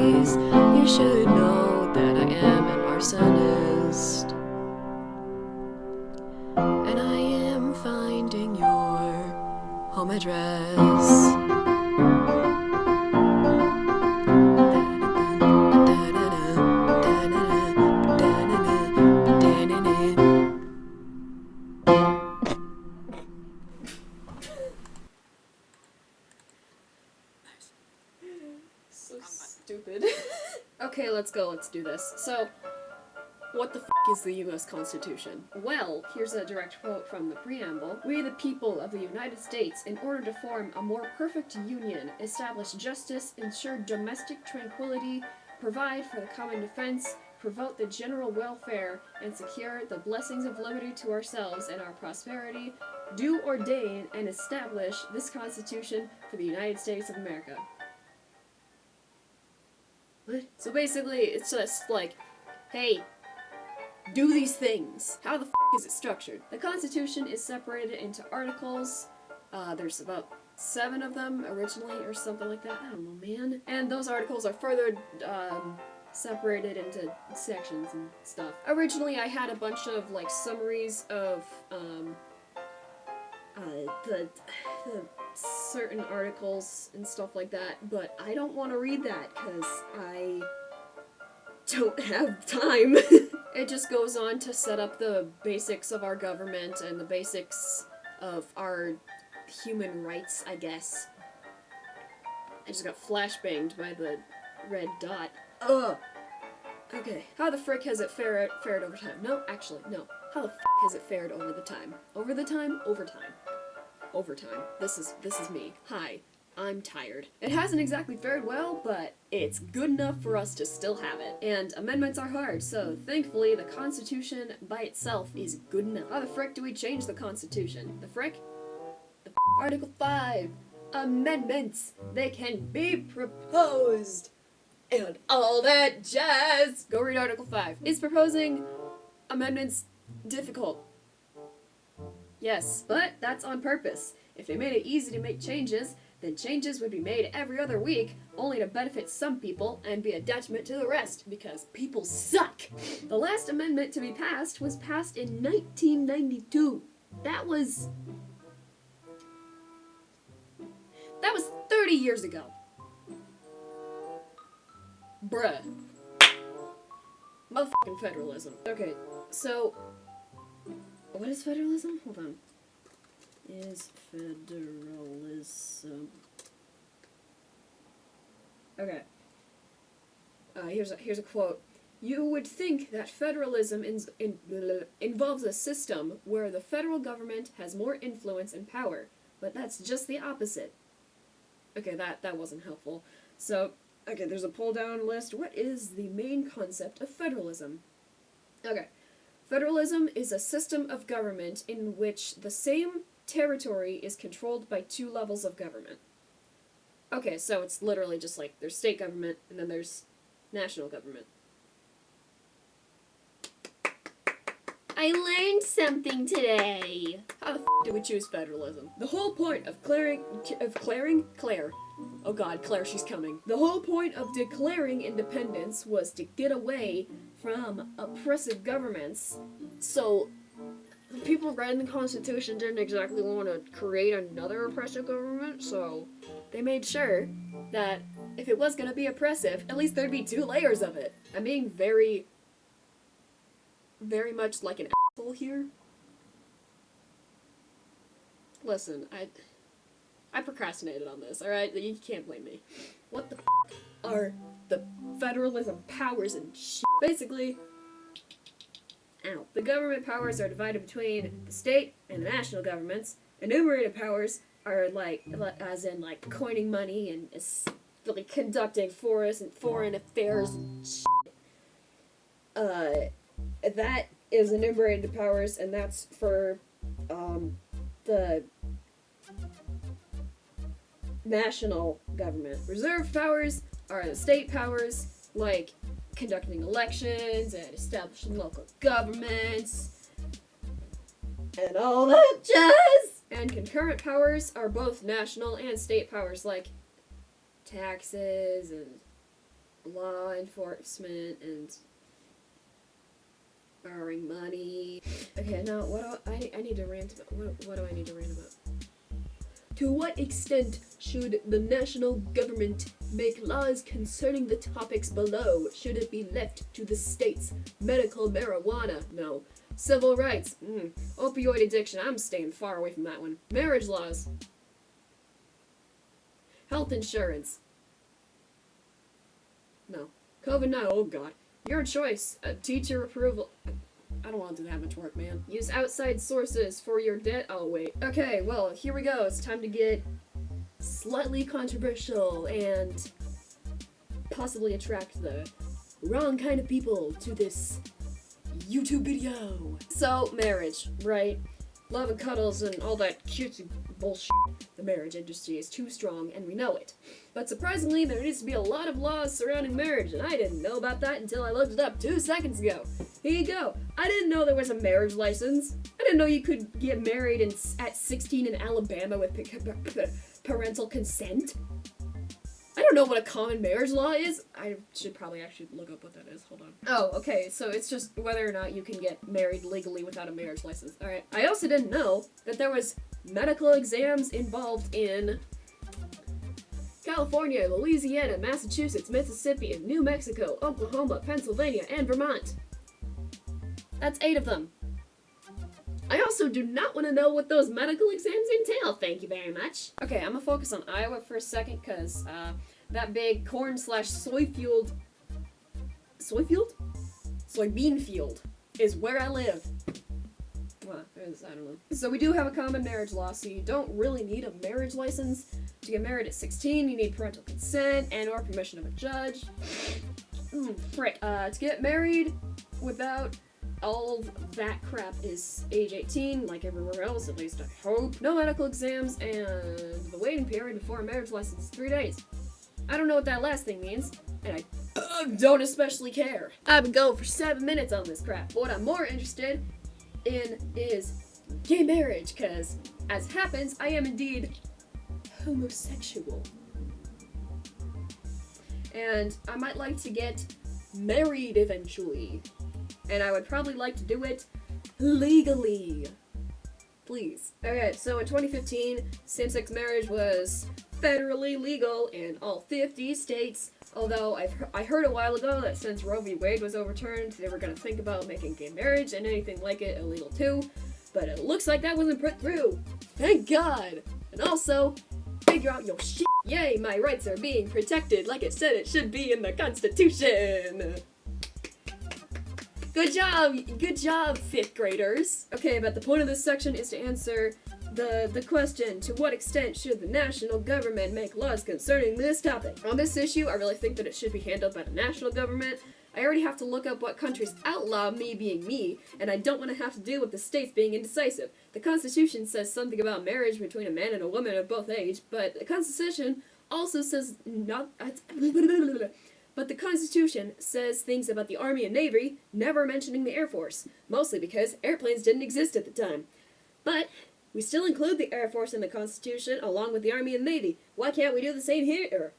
please. You should know that I am an arsonist. And I am finding your home address. So stupid. Okay, let's go. Let's do this. So, what the f*** is the U.S. Constitution? Well, here's a direct quote from the preamble. We, the people of the United States, in order to form a more perfect union, establish justice, ensure domestic tranquility, provide for the common defense, promote the general welfare, and secure the blessings of liberty to ourselves and our prosperity, do ordain and establish this Constitution for the United States of America. What? So basically, it's just like, hey, do these things. How the f*** is it structured? The Constitution is separated into articles. There's about 7 of them originally, or something like that. I don't know, man. And those articles are further separated into sections and stuff. Originally, I had a bunch of like summaries of the certain articles and stuff like that, but I don't want to read that because I don't have time. It just goes on to set up the basics of our government and the basics of our human rights, I guess. I just got flashbanged by the red dot. Ugh! Okay. How the frick has it fared over time? No, actually, no. How the f*** has it fared over the time? Over the time? Over time. Over time. This is me. Hi. I'm tired. It hasn't exactly fared well, but it's good enough for us to still have it. And amendments are hard, so thankfully the Constitution by itself is good enough. How the frick do we change the Constitution? The frick? Article 5. Amendments. They can be proposed. And all that jazz. Go read Article 5. Is proposing amendments difficult? Yes, but that's on purpose. If they made it easy to make changes, then changes would be made every other week, only to benefit some people and be a detriment to the rest, because people suck! The last amendment to be passed was passed in 1992. That was 30 years ago. Bruh. Motherfucking federalism. Okay, so what is federalism? Hold on. Is federalism... Okay. Here's a quote. You would think that federalism involves a system where the federal government has more influence and power, but that's just the opposite. Okay, that wasn't helpful. So, okay, there's a pull-down list. What is the main concept of federalism? Okay. Federalism is a system of government in which the same territory is controlled by 2 levels of government. Okay, so it's literally just like there's state government and then there's national government. I learned something today. How the f*** do we choose federalism? The whole point of Claire. Oh god, Claire, she's coming. The whole point of declaring independence was to get away from oppressive governments. So, the people writing the Constitution didn't exactly want to create another oppressive government, so they made sure that if it was going to be oppressive, at least there'd be 2 layers of it. I'm being very much like an asshole here. Listen, I procrastinated on this, alright? You can't blame me. What the f*** are the federalism powers and shit? Basically, the government powers are divided between the state and the national governments. Enumerated powers are as in coining money and like conducting foreign affairs and shit. That is enumerated powers, and that's for the national government. Reserved powers are the state powers, like conducting elections and establishing local governments and all that jazz. And concurrent powers are both national and state powers, like taxes and law enforcement and borrowing money. Okay, now what do I need to rant about? What do I need to rant about? To what extent should the national government make laws concerning the topics below? Should it be left to the states? Medical marijuana? No. Civil rights? Opioid addiction? I'm staying far away from that one. Marriage laws? Health insurance? No. COVID-19? Oh god. Your choice. Teacher approval. I don't want to do that much work, man. Use outside sources for your debt. Oh, wait. Okay, well, here we go. It's time to get slightly controversial and possibly attract the wrong kind of people to this YouTube video. So, marriage, right? Love and cuddles and all that cutesy bullshit. The marriage industry is too strong, and we know it. But surprisingly, there needs to be a lot of laws surrounding marriage, and I didn't know about that until I looked it up 2 seconds ago. Here you go. I didn't know there was a marriage license. I didn't know you could get married at 16 in Alabama with parental consent. I don't know what a common marriage law is. I should probably actually look up what that is. Hold on. Oh, okay, so it's just whether or not you can get married legally without a marriage license. Alright. I also didn't know that there was medical exams involved in California, Louisiana, Massachusetts, Mississippi, and New Mexico, Oklahoma, Pennsylvania, and Vermont. That's 8 of them. I also do not want to know what those medical exams entail, thank you very much. Okay, I'm gonna focus on Iowa for a second, because that big corn/soy field... soybean field is where I live. Well, I don't know. So we do have a common marriage law, so you don't really need a marriage license. To get married at 16, you need parental consent and or permission of a judge. Frick. To get married without all that crap is age 18, like everywhere else, at least I hope. No medical exams, and the waiting period before a marriage license is 3 days. I don't know what that last thing means, and I don't especially care. I've been going for 7 minutes on this crap. But what I'm more interested in is gay marriage, because, as happens, I am indeed homosexual. And I might like to get married eventually. And I would probably like to do it legally. Please. Okay, so in 2015, same-sex marriage was federally legal in all 50 states, although I heard a while ago that since Roe v. Wade was overturned, they were going to think about making gay marriage and anything like it illegal too, but it looks like that wasn't put through. Thank God! And also, figure out your shit. Yay, my rights are being protected like it said it should be in the Constitution! Good job, 5th graders. Okay, but the point of this section is to answer the question, to what extent should the national government make laws concerning this topic? On this issue, I really think that it should be handled by the national government. I already have to look up what countries outlaw me being me, and I don't want to have to deal with the states being indecisive. The Constitution says something about marriage between a man and a woman of both age, but the Constitution also says But the Constitution says things about the Army and Navy, never mentioning the Air Force, mostly because airplanes didn't exist at the time. But we still include the Air Force in the Constitution, along with the Army and Navy. Why can't we do the same here?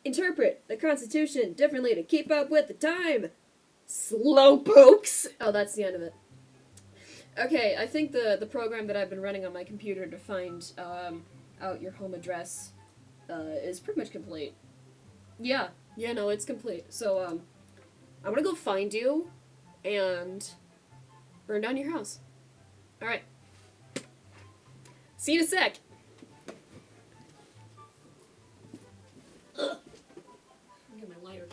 Interpret the Constitution differently to keep up with the time. Slowpokes! Oh, that's the end of it. Okay, I think the program that I've been running on my computer to find out your home address is pretty much complete. Yeah, no, it's complete. So, I'm gonna go find you and burn down your house. Alright. See you in a sec. Ugh. Get my lighter.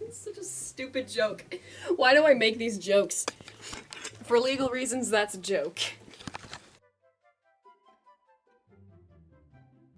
It's such a stupid joke. Why do I make these jokes? For legal reasons, that's a joke.